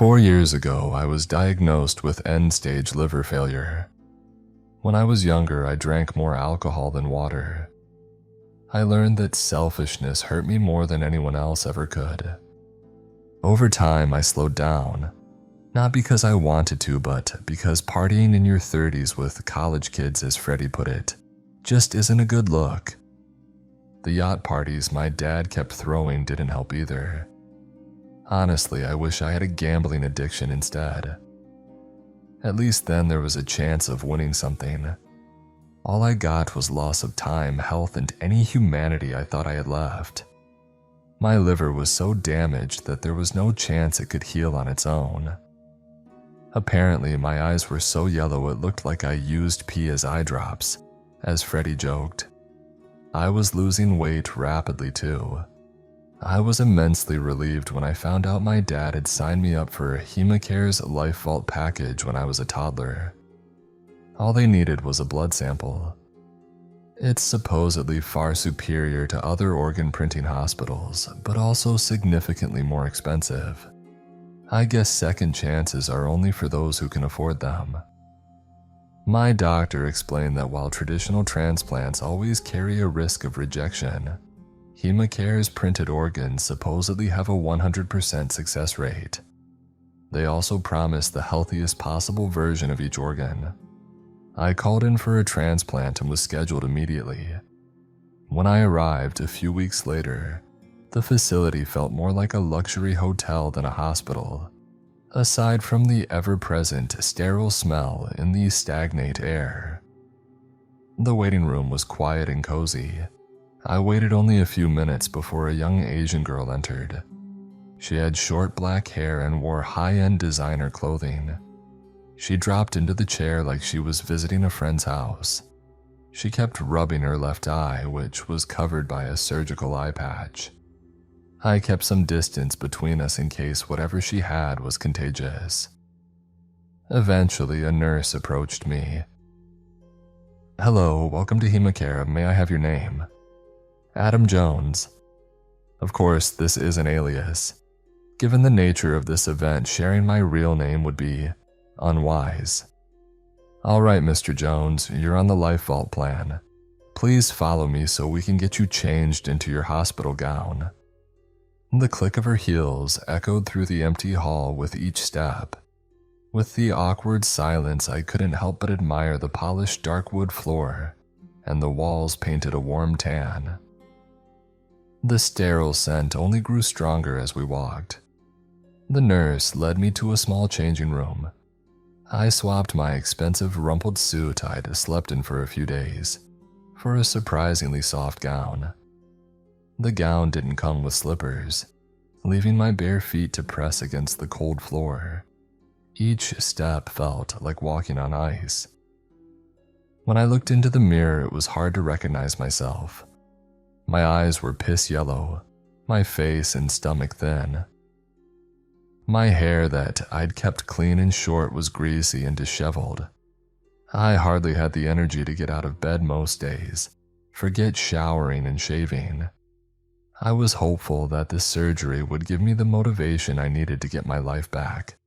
4 years ago, I was diagnosed with end-stage liver failure. When I was younger, I drank more alcohol than water. I learned that selfishness hurt me more than anyone else ever could. Over time, I slowed down, not because I wanted to, but because partying in your 30s with college kids, as Freddie put it, just isn't a good look. The yacht parties my dad kept throwing didn't help either. Honestly, I wish I had a gambling addiction instead. At least then there was a chance of winning something. All I got was loss of time, health, and any humanity I thought I had left. My liver was so damaged that there was no chance it could heal on its own. Apparently, my eyes were so yellow it looked like I used pee as eye drops, as Freddie joked. I was losing weight rapidly too. I was immensely relieved when I found out my dad had signed me up for Hemacare's Life Vault package when I was a toddler. All they needed was a blood sample. It's supposedly far superior to other organ printing hospitals, but also significantly more expensive. I guess second chances are only for those who can afford them. My doctor explained that while traditional transplants always carry a risk of rejection, Hemacare's printed organs supposedly have a 100% success rate. They also promise the healthiest possible version of each organ. I called in for a transplant and was scheduled immediately. When I arrived a few weeks later, the facility felt more like a luxury hotel than a hospital, aside from the ever-present sterile smell in the stagnant air. The waiting room was quiet and cozy. I waited only a few minutes before a young Asian girl entered. She had short black hair and wore high-end designer clothing. She dropped into the chair like she was visiting a friend's house. She kept rubbing her left eye, which was covered by a surgical eye patch. I kept some distance between us in case whatever she had was contagious. Eventually, a nurse approached me. "Hello, welcome to Hemacare. May I have your name?" "Adam Jones." Of course, this is an alias. Given the nature of this event, sharing my real name would be unwise. "All right, Mr. Jones, you're on the Life Vault plan. Please follow me so we can get you changed into your hospital gown." The click of her heels echoed through the empty hall with each step. With the awkward silence, I couldn't help but admire the polished dark wood floor and the walls painted a warm tan. The sterile scent only grew stronger as we walked. The nurse led me to a small changing room. I swapped my expensive rumpled suit I'd slept in for a few days for a surprisingly soft gown. The gown didn't come with slippers, leaving my bare feet to press against the cold floor. Each step felt like walking on ice. When I looked into the mirror, it was hard to recognize myself. My eyes were piss yellow, my face and stomach thin. My hair that I'd kept clean and short was greasy and disheveled. I hardly had the energy to get out of bed most days, forget showering and shaving. I was hopeful that this surgery would give me the motivation I needed to get my life back.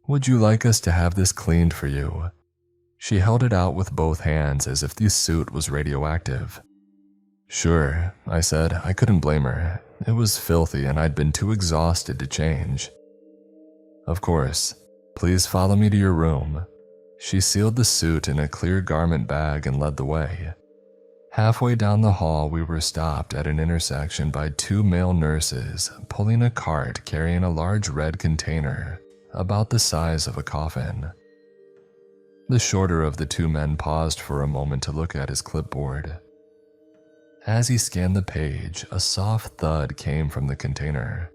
"Would you like us to have this cleaned for you?" She held it out with both hands as if the suit was radioactive. "Sure," I said. I couldn't blame her. It was filthy and I'd been too exhausted to change. "Of course. Please follow me to your room." She sealed the suit in a clear garment bag and led the way. Halfway down the hall, we were stopped at an intersection by two male nurses pulling a cart carrying a large red container about the size of a coffin. The shorter of the two men paused for a moment to look at his clipboard. As he scanned the page, a soft thud came from the container.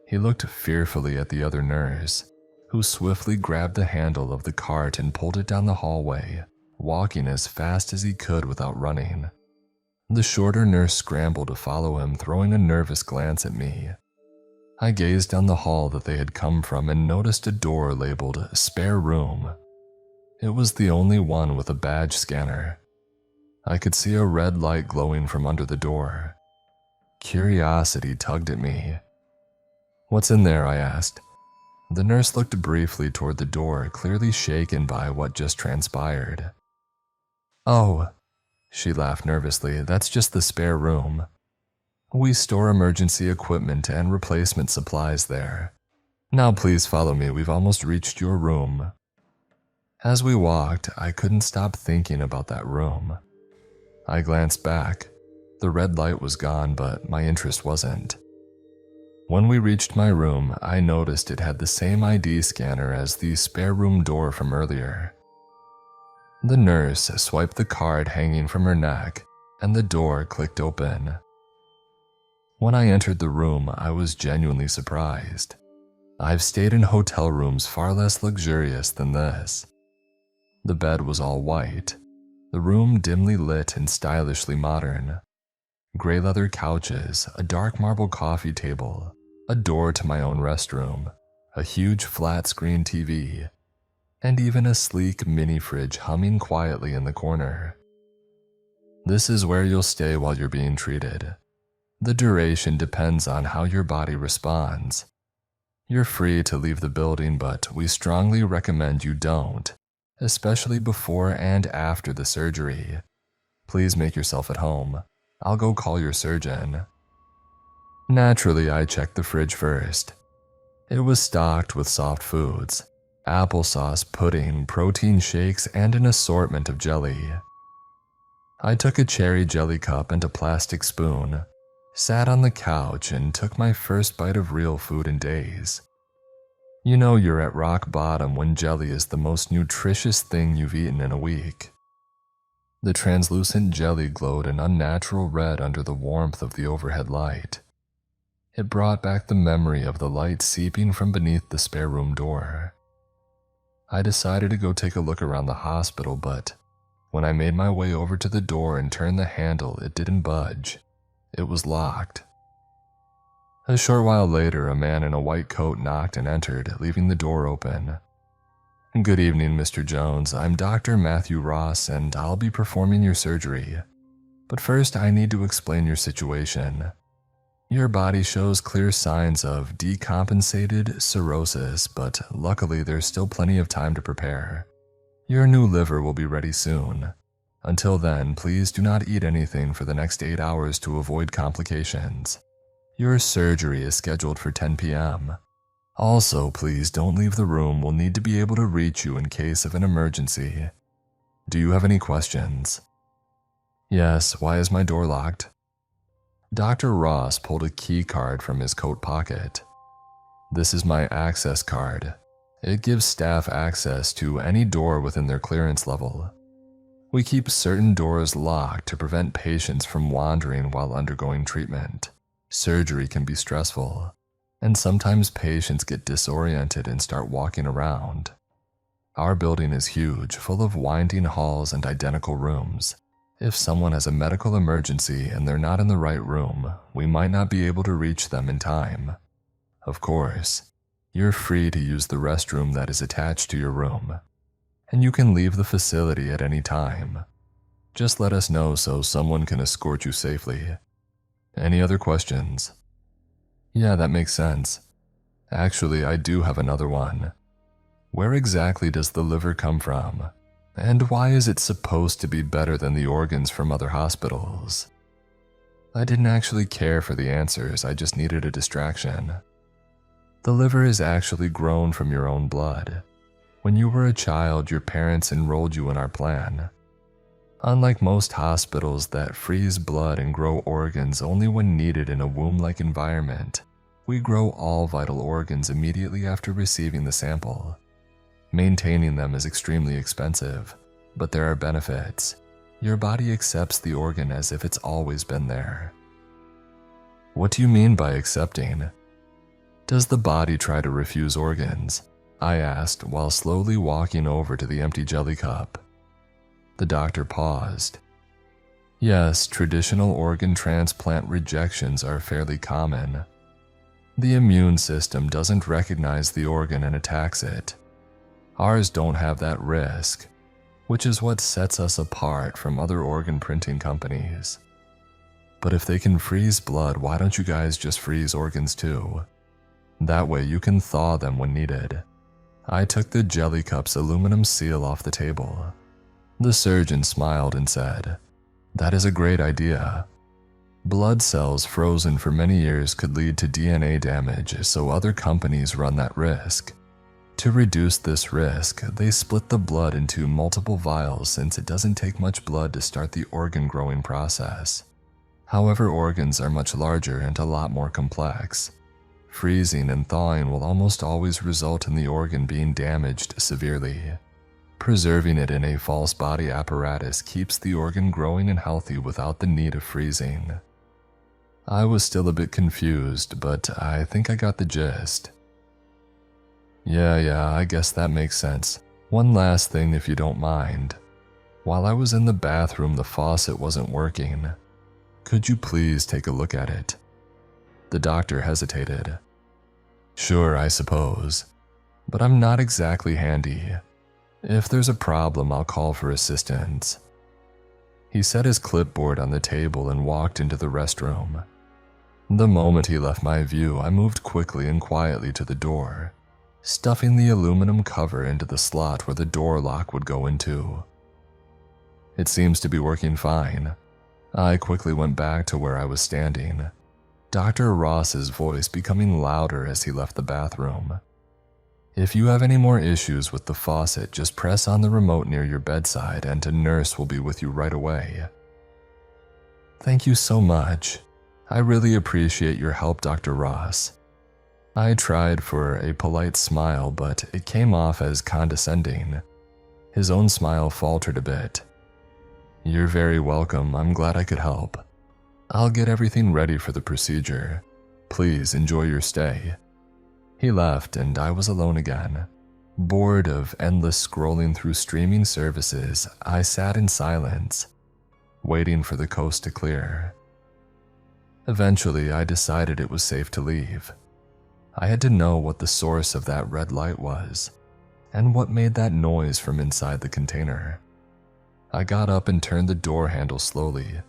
He looked fearfully at the other nurse, who swiftly grabbed the handle of the cart and pulled it down the hallway, walking as fast as he could without running. The shorter nurse scrambled to follow him, throwing a nervous glance at me. I gazed down the hall that they had come from and noticed a door labeled "Spare Room." It was the only one with a badge scanner. I could see a red light glowing from under the door. Curiosity tugged at me. "What's in there?" I asked. The nurse looked briefly toward the door, clearly shaken by what just transpired. "Oh," she laughed nervously, "that's just the spare room. We store emergency equipment and replacement supplies there. Now please follow me, we've almost reached your room." As we walked, I couldn't stop thinking about that room. I glanced back. The red light was gone, but my interest wasn't. When we reached my room, I noticed it had the same ID scanner as the spare room door from earlier. The nurse swiped the card hanging from her neck, and the door clicked open. When I entered the room, I was genuinely surprised. I've stayed in hotel rooms far less luxurious than this. The bed was all white, the room dimly lit and stylishly modern. Gray leather couches, a dark marble coffee table, a door to my own restroom, a huge flat-screen TV, and even a sleek mini fridge humming quietly in the corner. This is where you'll stay while you're being treated. The duration depends on how your body responds. You're free to leave the building, but we strongly recommend you don't, especially before and after the surgery. Please make yourself at home. I'll go call your surgeon. Naturally, I checked the fridge first. It was stocked with soft foods, applesauce, pudding, protein shakes, and an assortment of jelly. I took a cherry jelly cup and a plastic spoon, sat on the couch, and took my first bite of real food in days. You know you're at rock bottom when jelly is the most nutritious thing you've eaten in a week. The translucent jelly glowed an unnatural red under the warmth of the overhead light. It brought back the memory of the light seeping from beneath the spare room door. I decided to go take a look around the hospital, but when I made my way over to the door and turned the handle, it didn't budge. It was locked. A short while later, a man in a white coat knocked and entered, leaving the door open. "Good evening, Mr. Jones. I'm Dr. Matthew Ross, and I'll be performing your surgery. But first, I need to explain your situation. Your body shows clear signs of decompensated cirrhosis, but luckily there's still plenty of time to prepare. Your new liver will be ready soon. Until then, please do not eat anything for the next 8 hours to avoid complications. Your surgery is scheduled for 10 p.m. Also, please don't leave the room. We'll need to be able to reach you in case of an emergency. Do you have any questions?" "Yes, why is my door locked?" Dr. Ross pulled a key card from his coat pocket. "This is my access card. It gives staff access to any door within their clearance level. We keep certain doors locked to prevent patients from wandering while undergoing treatment. Surgery can be stressful, and sometimes patients get disoriented and start walking around. Our building is huge, full of winding halls and identical rooms. If someone has a medical emergency and they're not in the right room, we might not be able to reach them in time. Of course, you're free to use the restroom that is attached to your room, and you can leave the facility at any time. Just let us know so someone can escort you safely. Any other questions?" "Yeah, that makes sense. Actually, I do have another one. Where exactly does the liver come from? And why is it supposed to be better than the organs from other hospitals?" I didn't actually care for the answers, I just needed a distraction. The liver is actually grown from your own blood. When you were a child, your parents enrolled you in our plan. Unlike most hospitals that freeze blood and grow organs only when needed in a womb-like environment, we grow all vital organs immediately after receiving the sample. Maintaining them is extremely expensive, but there are benefits. Your body accepts the organ as if it's always been there. What do you mean by accepting? Does the body try to refuse organs? I asked while slowly walking over to the empty jelly cup. The doctor paused. Yes, traditional organ transplant rejections are fairly common. The immune system doesn't recognize the organ and attacks it. Ours don't have that risk, which is what sets us apart from other organ printing companies. But if they can freeze blood, why don't you guys just freeze organs too? That way you can thaw them when needed. I took the jelly cup's aluminum seal off the table. The surgeon smiled and said, "That is a great idea. Blood cells frozen for many years could lead to DNA damage, so other companies run that risk. To reduce this risk, they split the blood into multiple vials since it doesn't take much blood to start the organ growing process. However, organs are much larger and a lot more complex. Freezing and thawing will almost always result in the organ being damaged severely. Preserving it in a false body apparatus keeps the organ growing and healthy without the need of freezing." I was still a bit confused, but I think I got the gist. Yeah, I guess that makes sense. One last thing if you don't mind. While I was in the bathroom, the faucet wasn't working. Could you please take a look at it? The doctor hesitated. Sure, I suppose. But I'm not exactly handy. If there's a problem, I'll call for assistance. He set his clipboard on the table and walked into the restroom. The moment he left my view, I moved quickly and quietly to the door, stuffing the aluminum cover into the slot where the door lock would go into. It seems to be working fine. I quickly went back to where I was standing, Dr. Ross's voice becoming louder as he left the bathroom. "If you have any more issues with the faucet, just press on the remote near your bedside and a nurse will be with you right away." "Thank you so much. I really appreciate your help, Dr. Ross." I tried for a polite smile, but it came off as condescending. His own smile faltered a bit. "You're very welcome. I'm glad I could help. I'll get everything ready for the procedure. Please enjoy your stay." He left and I was alone again. Bored of endless scrolling through streaming services, I sat in silence, waiting for the coast to clear. Eventually, I decided it was safe to leave. I had to know what the source of that red light was, and what made that noise from inside the container. I got up and turned the door handle slowly,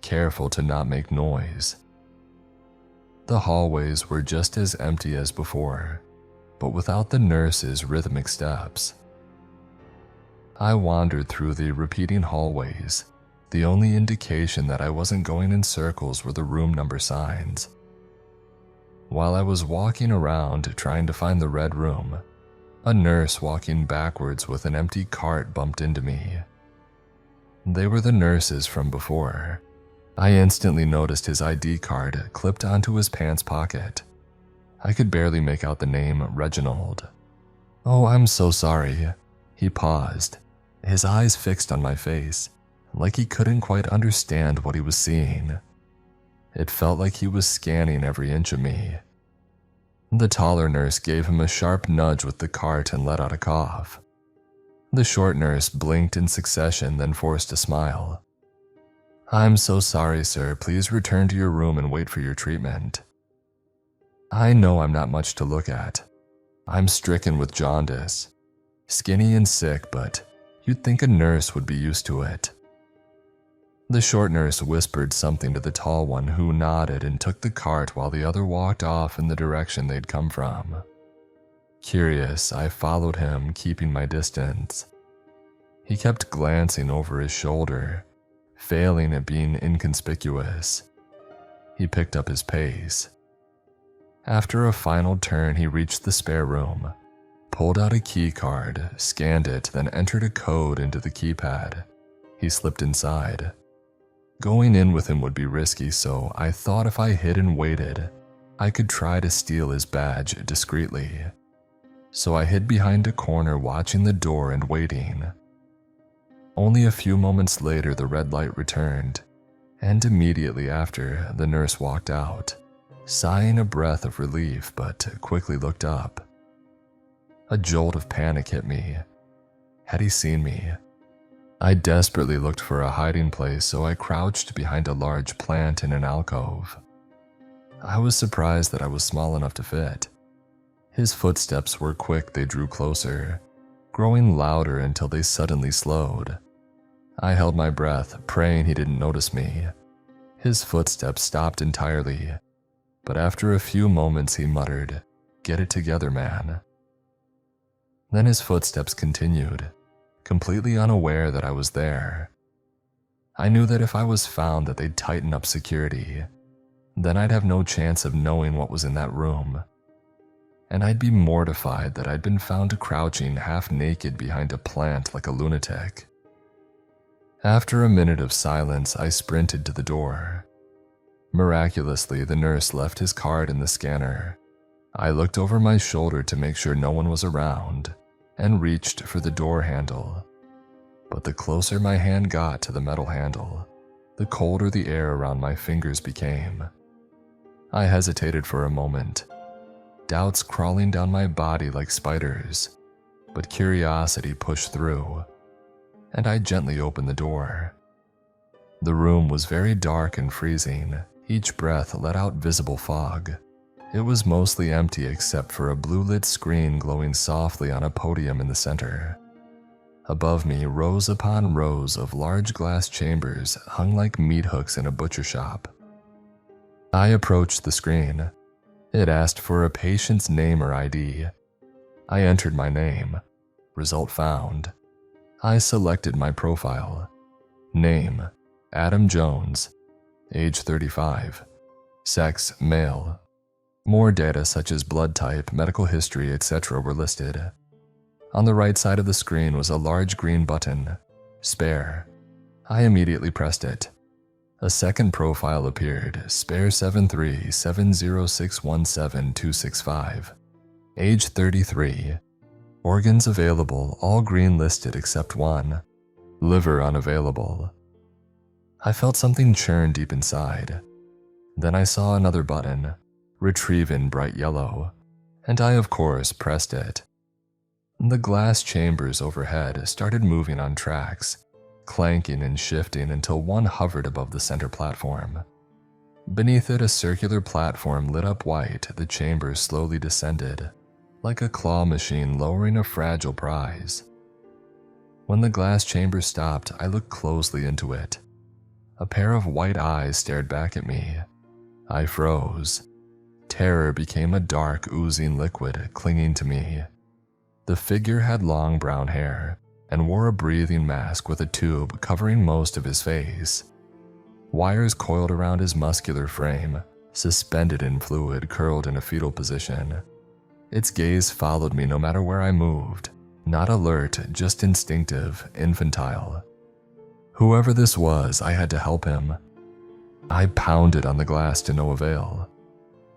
careful to not make noise. The hallways were just as empty as before, but without the nurse's rhythmic steps. I wandered through the repeating hallways. The only indication that I wasn't going in circles were the room number signs. While I was walking around trying to find the red room, a nurse walking backwards with an empty cart bumped into me. They were the nurses from before. I instantly noticed his ID card clipped onto his pants pocket. I could barely make out the name Reginald. "Oh, I'm so sorry." He paused, his eyes fixed on my face, like he couldn't quite understand what he was seeing. It felt like he was scanning every inch of me. The taller nurse gave him a sharp nudge with the cart and let out a cough. The short nurse blinked in succession, then forced a smile. "I'm so sorry, sir. Please return to your room and wait for your treatment." I know I'm not much to look at. I'm stricken with jaundice, skinny and sick, but you'd think a nurse would be used to it. The short nurse whispered something to the tall one, who nodded and took the cart while the other walked off in the direction they'd come from. Curious, I followed him, keeping my distance. He kept glancing over his shoulder, failing at being inconspicuous. He picked up his pace. After a final turn, he reached the spare room, pulled out a key card, scanned it, then entered a code into the keypad. He slipped inside. Going in with him would be risky, so I thought if I hid and waited, I could try to steal his badge discreetly. So I hid behind a corner, watching the door and waiting. Only a few moments later, the red light returned, and immediately after, the nurse walked out, sighing a breath of relief, but quickly looked up. A jolt of panic hit me. Had he seen me? I desperately looked for a hiding place, so I crouched behind a large plant in an alcove. I was surprised that I was small enough to fit. His footsteps were quick. They drew closer, growing louder until they suddenly slowed. I held my breath, praying he didn't notice me. His footsteps stopped entirely, but after a few moments he muttered, Get it together, man." Then his footsteps continued, completely unaware that I was there. I knew that if I was found that they'd tighten up security. Then I'd have no chance of knowing what was in that room. And I'd be mortified that I'd been found crouching half naked behind a plant like a lunatic. After a minute of silence, I sprinted to the door. Miraculously, the nurse left his card in the scanner. I looked over my shoulder to make sure no one was around and reached for the door handle. But the closer my hand got to the metal handle, the colder the air around my fingers became. I hesitated for a moment, doubts crawling down my body like spiders, but curiosity pushed through, and I gently opened the door. The room was very dark and freezing. Each breath let out visible fog. It was mostly empty except for a blue-lit screen glowing softly on a podium in the center. Above me, rows upon rows of large glass chambers hung like meat hooks in a butcher shop. I approached the screen. It asked for a patient's name or ID. I entered my name. Result found. I selected my profile. Name: Adam Jones. Age 35. Sex: male. More data such as blood type, medical history, etc. were listed. On the right side of the screen was a large green button, Spare. I immediately pressed it. A second profile appeared, Spare 7370617265. Age 33. Organs available, all green listed except one. Liver unavailable. I felt something churn deep inside. Then I saw another button, Retrieve in bright yellow, and I of course pressed it. The glass chambers overhead started moving on tracks, clanking and shifting until one hovered above the center platform. Beneath it, a circular platform lit up white. The chambers slowly descended, like a claw machine lowering a fragile prize. When the glass chamber stopped, I looked closely into it. A pair of white eyes stared back at me. I froze. Terror became a dark, oozing liquid clinging to me. The figure had long brown hair and wore a breathing mask with a tube covering most of his face. Wires coiled around his muscular frame, suspended in fluid, curled in a fetal position. Its gaze followed me no matter where I moved, not alert, just instinctive, infantile. Whoever this was, I had to help him. I pounded on the glass to no avail.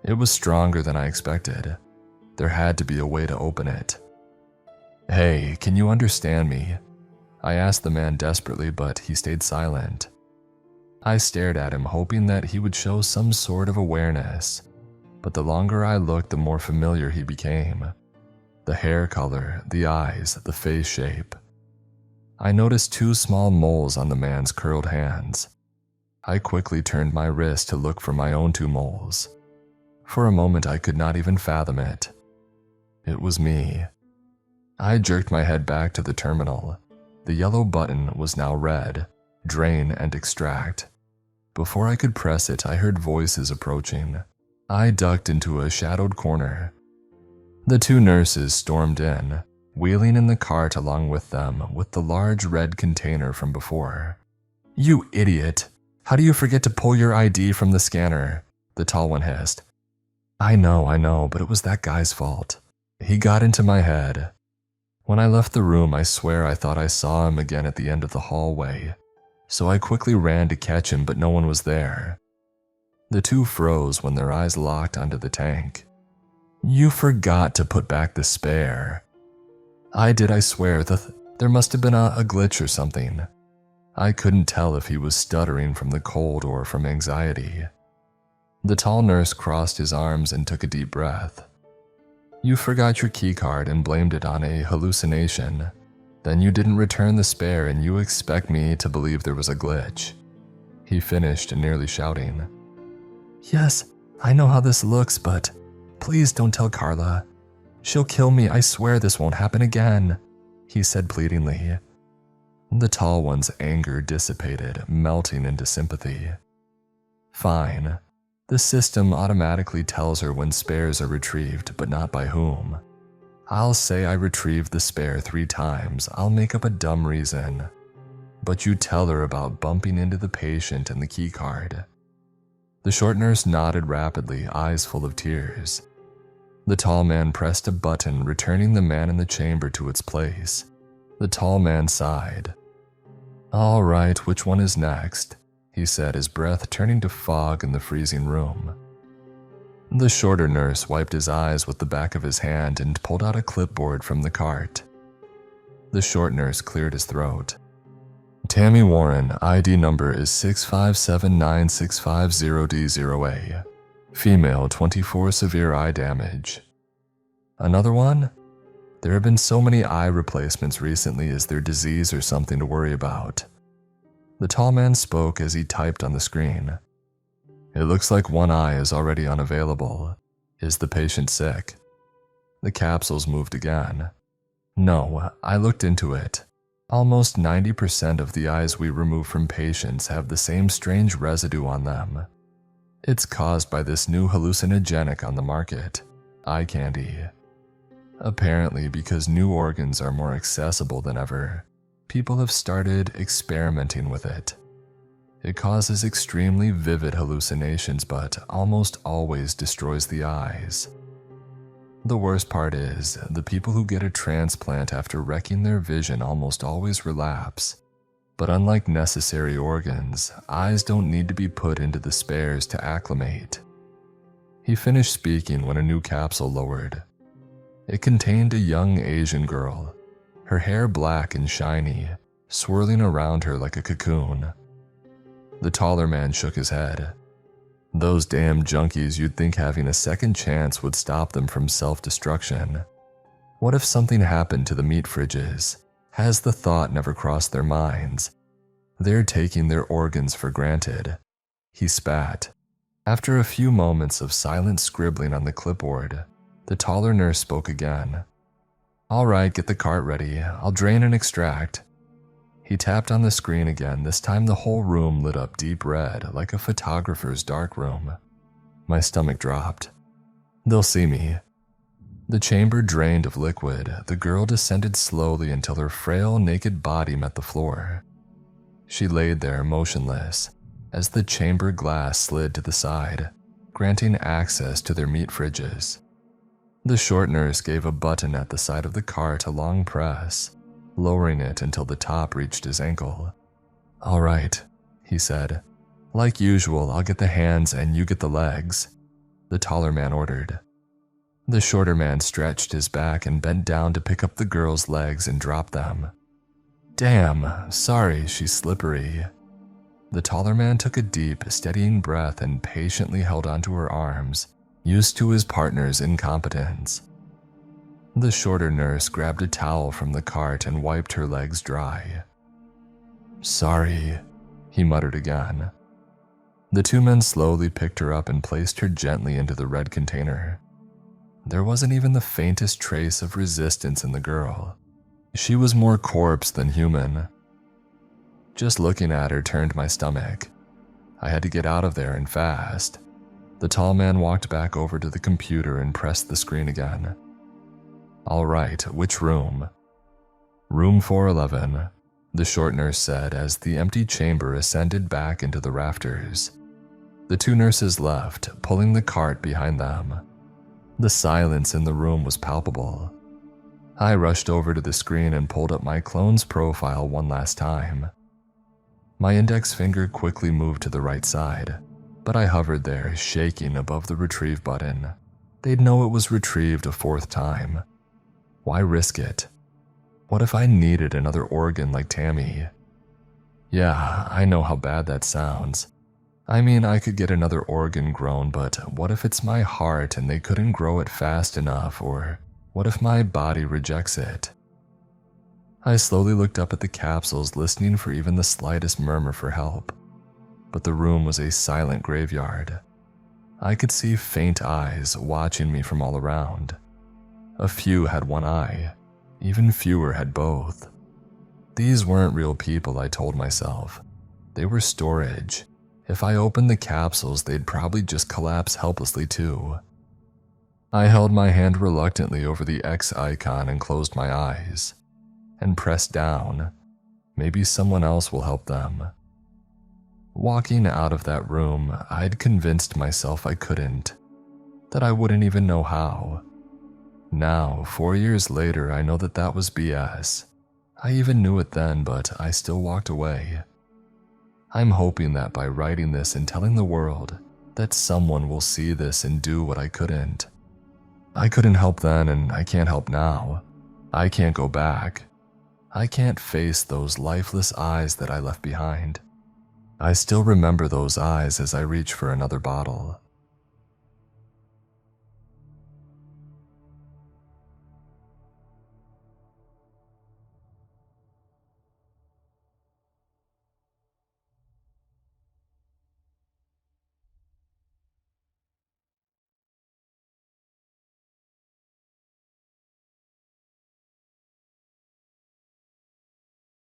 It was stronger than I expected. There had to be a way to open it. "Hey, can you understand me?" I asked the man desperately, but he stayed silent. I stared at him, hoping that he would show some sort of awareness, but the longer I looked, the more familiar he became. The hair color, the eyes, the face shape. I noticed 2 small moles on the man's curled hands. I quickly turned my wrist to look for my own 2 moles. For a moment, I could not even fathom it. It was me. I jerked my head back to the terminal. The yellow button was now red, drain and extract. Before I could press it, I heard voices approaching. I ducked into a shadowed corner. The 2 nurses stormed in, wheeling in the cart along with them with the large red container from before. "You idiot! How do you forget to pull your ID from the scanner?" the tall one hissed. I know, but it was that guy's fault. He got into my head. When I left the room, I swear I thought I saw him again at the end of the hallway, so I quickly ran to catch him, but no one was there. The 2 froze when their eyes locked onto the tank. "You forgot to put back the spare." I did, I swear. There must have been a glitch or something. I couldn't tell if he was stuttering from the cold or from anxiety. The tall nurse crossed his arms and took a deep breath. "You forgot your keycard and blamed it on a hallucination. Then you didn't return the spare and you expect me to believe there was a glitch," he finished, nearly shouting. "Yes, I know how this looks, but please don't tell Carla. She'll kill me, I swear this won't happen again," he said pleadingly. The tall one's anger dissipated, melting into sympathy. "Fine. The system automatically tells her when spares are retrieved, but not by whom. I'll say I retrieved the spare 3 times, I'll make up a dumb reason. But you tell her about bumping into the patient and the key card. The short nurse nodded rapidly, eyes full of tears. The tall man pressed a button, returning the man in the chamber to its place. The tall man sighed. "All right, which one is next?" he said, his breath turning to fog in the freezing room. The shorter nurse wiped his eyes with the back of his hand and pulled out a clipboard from the cart. The short nurse cleared his throat. "Tammy Warren, ID number is 6579650D0A. Female, 24 severe eye damage." "Another one?" "There have been so many eye replacements recently. Is there disease or something to worry about?" The tall man spoke as he typed on the screen. "It looks like one eye is already unavailable. Is the patient sick?" The capsules moved again. "No, I looked into it. Almost 90% of the eyes we remove from patients have the same strange residue on them. It's caused by this new hallucinogenic on the market, eye candy. Apparently, because new organs are more accessible than ever, people have started experimenting with it. It causes extremely vivid hallucinations, but almost always destroys the eyes. The worst part is, the people who get a transplant after wrecking their vision almost always relapse. But unlike necessary organs, eyes don't need to be put into the spares to acclimate." He finished speaking when a new capsule lowered. It contained a young Asian girl, her hair black and shiny, swirling around her like a cocoon. The taller man shook his head. "Those damn junkies, you'd think having a second chance would stop them from self-destruction. What if something happened to the meat fridges? Has the thought never crossed their minds? They're taking their organs for granted." He spat. After a few moments of silent scribbling on the clipboard, the taller nurse spoke again. "All right, get the cart ready. I'll drain and extract." He tapped on the screen again. This time the whole room lit up deep red, like a photographer's darkroom. My stomach dropped. "They'll see me." The chamber drained of liquid. The girl descended slowly until her frail, naked body met the floor. She laid there motionless, as the chamber glass slid to the side, granting access to their meat fridges. The short nurse gave a button at the side of the cart a long press, lowering it until the top reached his ankle. "All right," he said. "Like usual, I'll get the hands and you get the legs," the taller man ordered. The shorter man stretched his back and bent down to pick up the girl's legs and drop them. "Damn, sorry, she's slippery." The taller man took a deep, steadying breath and patiently held onto her arms, used to his partner's incompetence. The shorter nurse grabbed a towel from the cart and wiped her legs dry. "Sorry," he muttered again. The two men slowly picked her up and placed her gently into the red container. There wasn't even the faintest trace of resistance in the girl. She was more corpse than human. Just looking at her turned my stomach. I had to get out of there and fast. The tall man walked back over to the computer and pressed the screen again. "All right, which room?" "Room 411, the short nurse said as the empty chamber ascended back into the rafters. The two nurses left, pulling the cart behind them. The silence in the room was palpable. I rushed over to the screen and pulled up my clone's profile one last time. My index finger quickly moved to the right side, but I hovered there, shaking above the retrieve button. They'd know it was retrieved a 4th time. Why risk it? What if I needed another organ like Tammy? Yeah, I know how bad that sounds. I mean, I could get another organ grown, but what if it's my heart and they couldn't grow it fast enough, or what if my body rejects it? I slowly looked up at the capsules, listening for even the slightest murmur for help. But the room was a silent graveyard. I could see faint eyes watching me from all around. A few had one eye, even fewer had both. These weren't real people, I told myself. They were storage. If I opened the capsules, they'd probably just collapse helplessly too. I held my hand reluctantly over the X icon and closed my eyes, and pressed down. Maybe someone else will help them. Walking out of that room, I'd convinced myself I couldn't, that I wouldn't even know how. Now, 4 years later, I know that that was BS. I even knew it then, but I still walked away. I'm hoping that by writing this and telling the world, that someone will see this and do what I couldn't. I couldn't help then, and I can't help now. I can't go back. I can't face those lifeless eyes that I left behind. I still remember those eyes as I reach for another bottle.